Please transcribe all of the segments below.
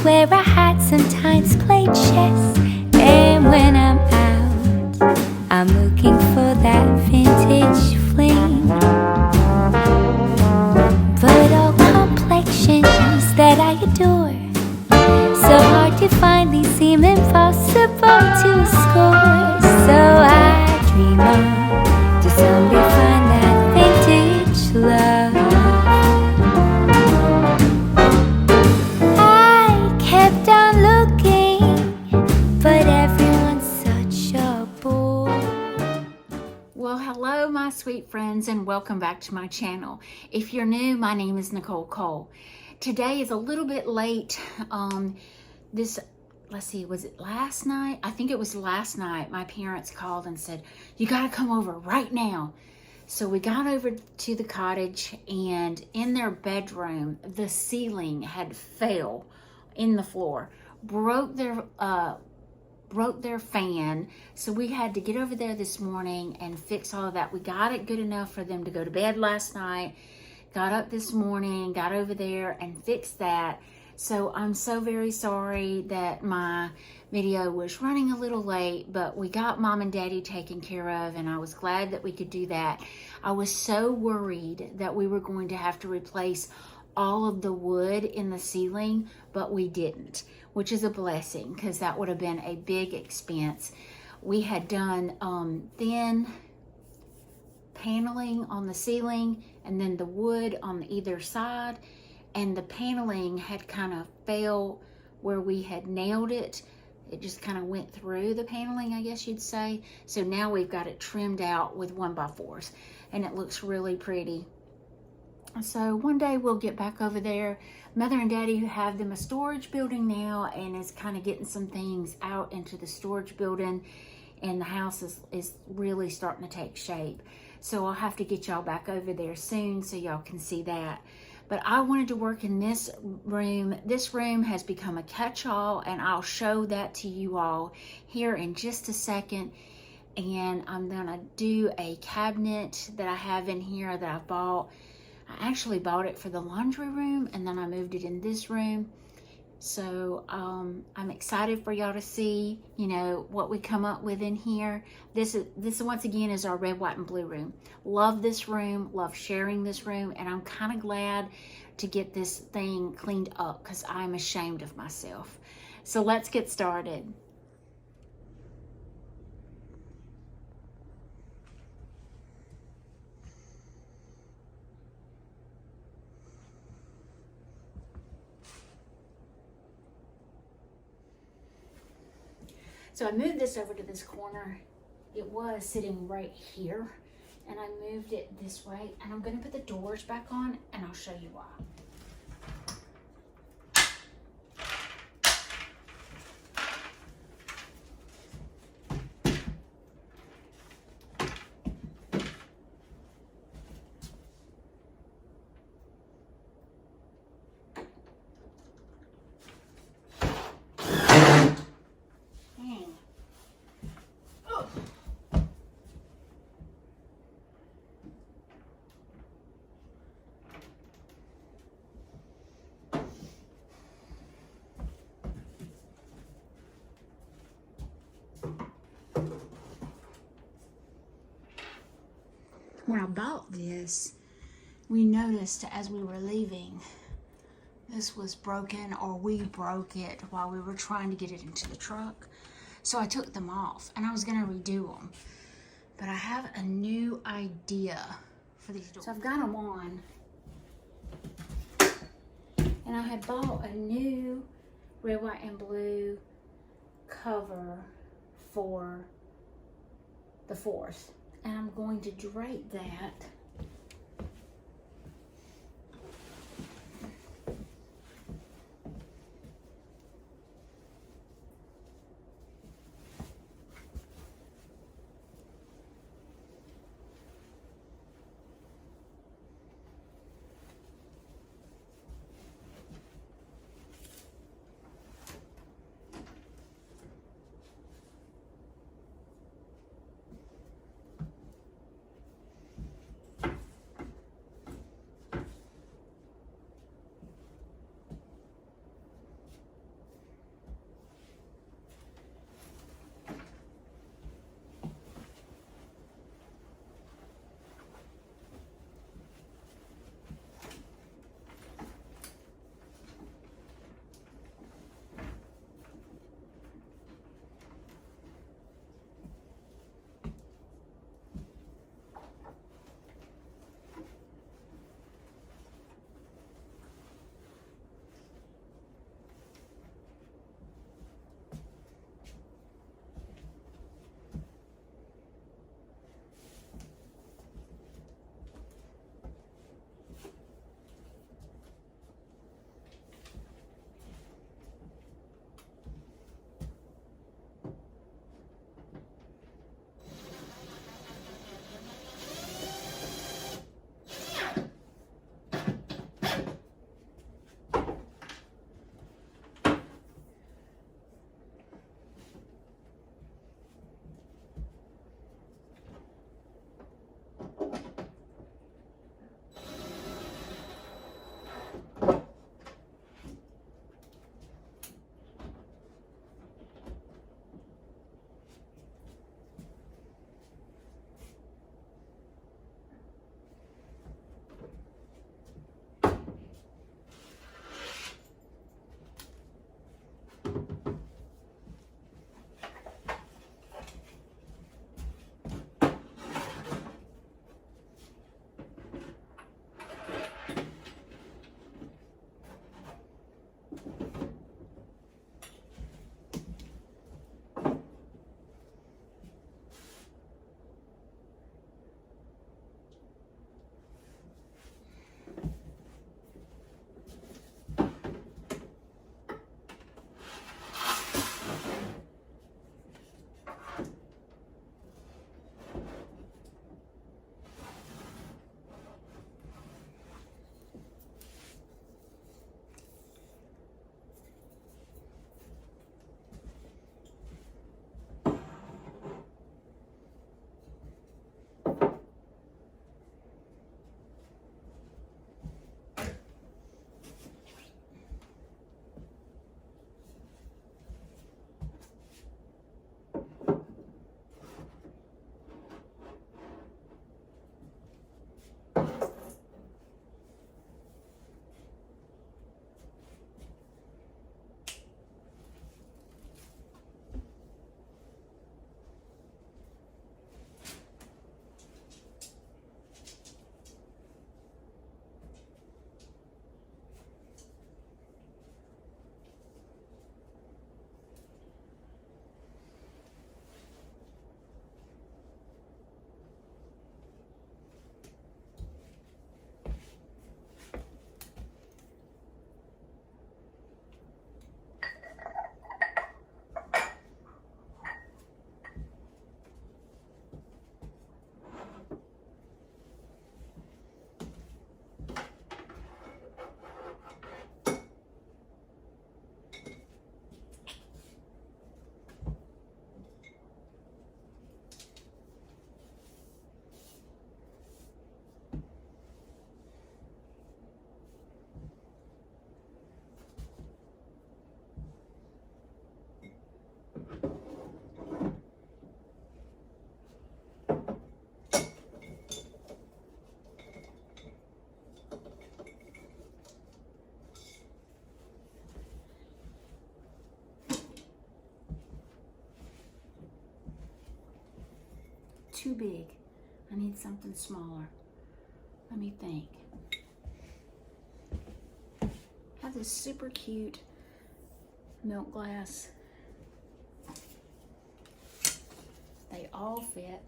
wear a hat, sometimes play chess. And when I'm out, I'm looking for that vintage fling. But all complexions that I adore, so hard to find, these seem impossible to score. So I dream on to someday find that vintage love. I kept on looking, but everyone's such a bore. Well, hello my sweet friends, and welcome back to my channel. If you're new, my name is Nicole Cole. Today is a little bit late. Let's see, was it last night? I think it was last night. My parents called and said, you gotta come over right now. So we got over to the cottage, and in their bedroom, the ceiling had fell in the floor, broke their fan. So we had to get over there this morning and fix all of that. We got it good enough for them to go to bed last night. Got up this morning, got over there and fixed that. So I'm so very sorry that my video was running a little late, but we got mom and daddy taken care of, and I was glad that we could do that. I was so worried that we were going to have to replace all of the wood in the ceiling, but we didn't, which is a blessing because that would have been a big expense. We had done thin paneling on the ceiling and then the wood on either side, and the paneling had kind of fell where we had nailed it. It just kind of went through the paneling, I guess you'd say. So now we've got it trimmed out with 1x4s, and it looks really pretty. So one day we'll get back over there. Mother and Daddy have them a storage building now, and is kind of getting some things out into the storage building, and the house is really starting to take shape. So I'll have to get y'all back over there soon so y'all can see that. But I wanted to work in this room. This room has become a catch-all, and I'll show that to you all here in just a second. And I'm gonna do a cabinet that I have in here that I bought. I actually bought it for the laundry room, and then I moved it in this room. So I'm excited for y'all to see, you know, what we come up with in here. This once again is our red, white, and blue room. Love this room, love sharing this room, and I'm kind of glad to get this thing cleaned up because I'm ashamed of myself. So let's get started. So I moved this over to this corner. It was sitting right here, and I moved it this way, and I'm gonna put the doors back on, and I'll show you why. When I bought this, we noticed as we were leaving, this was broken, or we broke it while we were trying to get it into the truck. So I took them off, and I was gonna redo them. But I have a new idea for these doors. So I've got them on, and I had bought a new red, white, and blue cover for the 4th. And I'm going to drape that too big. I need something smaller. Let me think. I have this super cute milk glass. They all fit.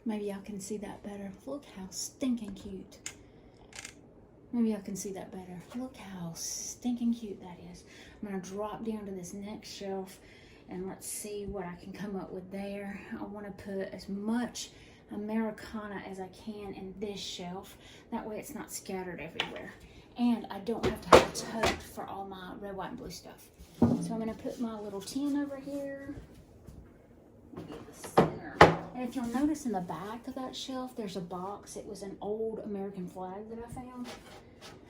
Maybe y'all can see that better. Look how stinking cute. Maybe y'all can see that better. Look how stinking cute that is. I'm gonna drop down to this next shelf and let's see what I can come up with there. I wanna put as much Americana as I can in this shelf. That way it's not scattered everywhere. And I don't have to have a tote for all my red, white, and blue stuff. So I'm gonna put my little tin over here. Maybe the center. And if you'll notice in the back of that shelf, there's a box. It was an old American flag that I found.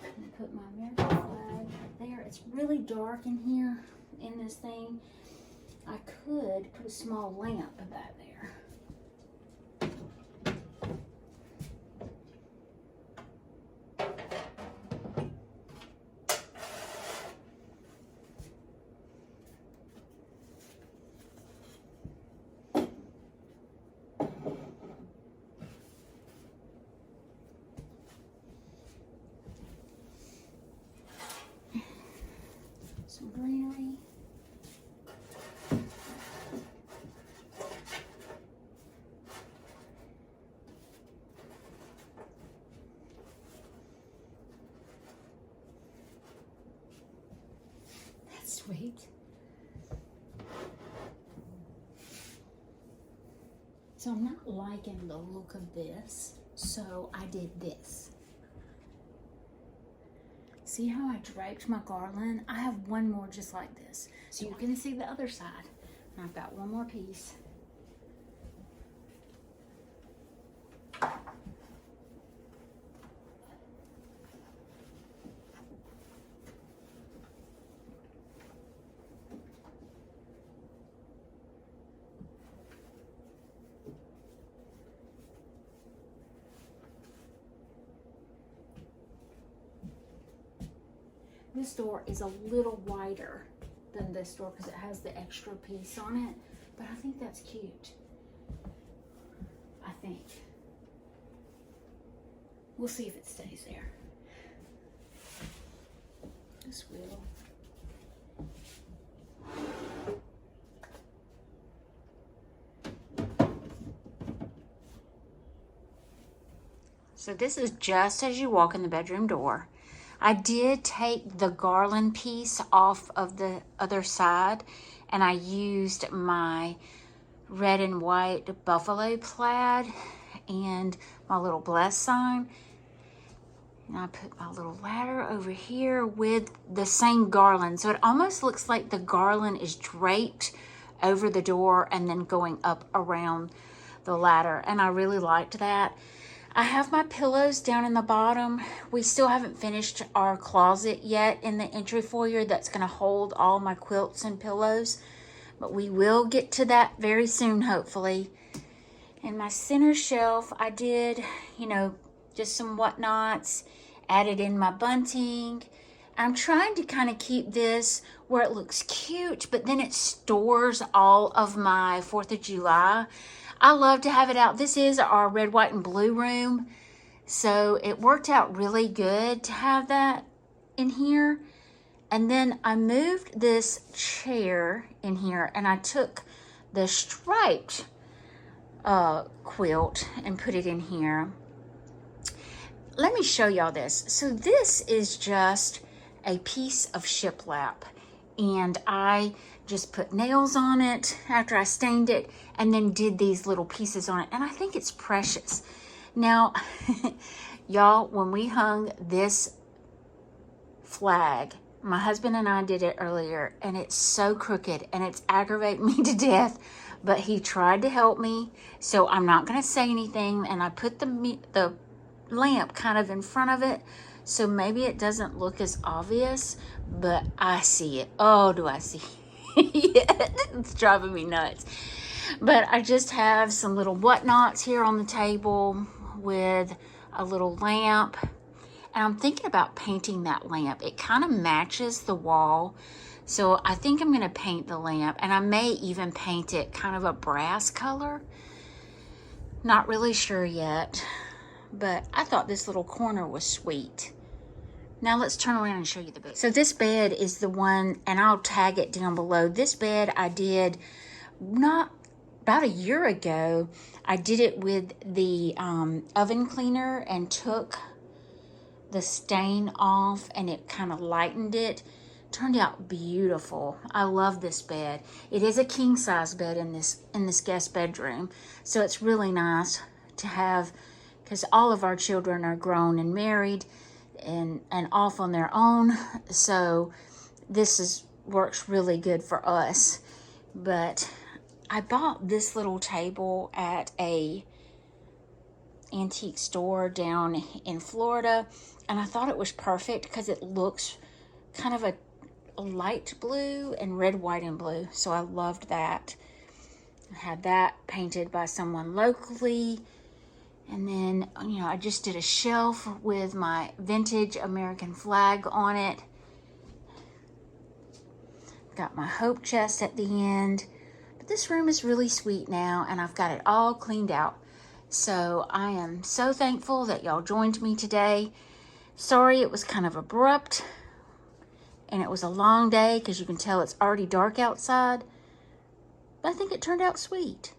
I'm gonna put my American flag right there. It's really dark in here in this thing. I could put a small lamp back there. Some greenery. That's sweet. So I'm not liking the look of this, so I did this. See how I draped my garland? I have one more just like this. So you can see the other side. And I've got one more piece. This door is a little wider than this door because it has the extra piece on it, but I think that's cute. I think. We'll see if it stays there. This will. So this is just as you walk in the bedroom door. I did take the garland piece off of the other side and I used my red and white buffalo plaid and my little bless sign. And I put my little ladder over here with the same garland. So it almost looks like the garland is draped over the door and then going up around the ladder. And I really liked that. I have my pillows down in the bottom. We still haven't finished our closet yet in the entry foyer that's going to hold all my quilts and pillows. But we will get to that very soon, hopefully. And my center shelf, I did, you know, just some whatnots, added in my bunting. I'm trying to kind of keep this where it looks cute, but then it stores all of my 4th of July. I love to have it out. This is our red, white, and blue room. So it worked out really good to have that in here. And then I moved this chair in here and I took the striped quilt and put it in here. Let me show y'all this. So this is just a piece of shiplap. and I just put nails on it after I stained it, and then did these little pieces on it, and I think it's precious. Now, y'all, when we hung this flag, my husband and I did it earlier, and it's so crooked, and it's aggravating me to death, but he tried to help me, so I'm not going to say anything, and I put the lamp kind of in front of it, so maybe it doesn't look as obvious, but I see it. Oh, do I see it? It's driving me nuts. But I just have some little whatnots here on the table with a little lamp. And I'm thinking about painting that lamp. It kind of matches the wall. So I think I'm going to paint the lamp. And I may even paint it kind of a brass color. Not really sure yet. But I thought this little corner was sweet. Now let's turn around and show you the bed. So this bed is the one, and I'll tag it down below. This bed I did about a year ago. I did it with the oven cleaner and took the stain off, and it kind of lightened it. Turned out beautiful. I love this bed. It is a king size bed in this guest bedroom, so it's really nice to have, because all of our children are grown and married and off on their own, so this works really good for us. But I bought this little table at a antique store down in Florida, and I thought it was perfect because it looks kind of a light blue and red, white, and blue, so I loved that. I had that painted by someone locally. And then, I just did a shelf with my vintage American flag on it. Got my hope chest at the end. But this room is really sweet now, and I've got it all cleaned out. So I am so thankful that y'all joined me today. Sorry it was kind of abrupt, and it was a long day because you can tell it's already dark outside. But I think it turned out sweet.